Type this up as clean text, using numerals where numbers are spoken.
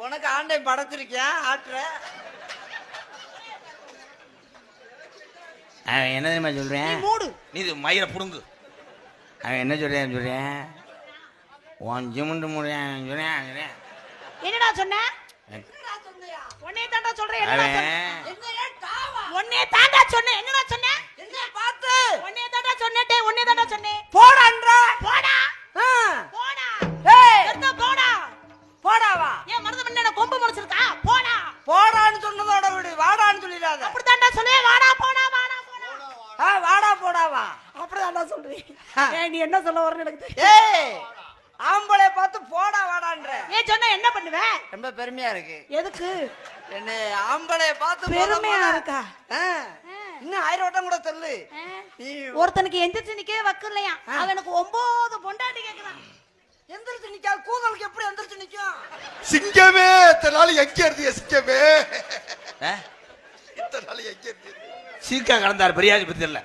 உனக்கு ஆண்டை படைச்சிருக்கேன் ஆட்டுற. அவன் என்ன தெரியுமா சொல்றேன்? மூடு. நீ மயிரை புடுங்கு. அவன் என்ன சொல்றேன் உன் ஜிமுண்டு முடியான் சொல்றேன். என்னடா சொன்ன? உன்னைய தாண்டா சொல்றேன். என்னடா சொன்ன? உன்னைய தாண்டா சொன்னேன். என்னடா சொன்ன? என்ன பார்த்து உன்னைய தாண்டா சொன்னேன். உன்னைய தாண்டா சொன்னேன். போடான்ற. போடா போடா. ஏய் எடுத்து போடா. போடாவா? ஏன் மருது பண்ண கொம்பு முடிச்சிருக்கா? போடா. போடான்னு சொன்னதோட விடு, வாடான்னு சொல்லிடாத. அப்படி தாண்டா சொல்லுவே. வாடா போடா வாடா போடா. வாடா போடாவா? அப்படி தாண்டா சொல்றேன். ஏய் நீ என்ன சொல்ல வரன்னு எனக்கு தெரியும். ஏய் ஆம்பளை பார்த்து போடா வாடான்ற. ஏன் சொன்னா என்ன பண்ணுவ? ரொம்ப பெருமையா இருக்கு. எதுக்கு என்ன ஆம்பளை பார்த்து பெருமையா இருக்கா? இன்னும் 1000 வட்டம் கூட சொல்லு. ஒருத்தனுக்கு எந்திரிச்சு நிக்கவே வக்கு இல்லையா? அவனுக்கு 9 பொண்டாட்டி கேக்குறான். எந்திரிச்சு நிக்காது, கூதலுக்கு எப்படி எந்திரிச்சு நிக்கும்? சிங்கமே இத்தனை நாள் எங்க இருந்தீங்க? சிங்கமே இத்தனை நாள் எங்க இருந்தீங்க? சீக்கா கலந்தார் பெரியாஜி பத்தி இல்ல.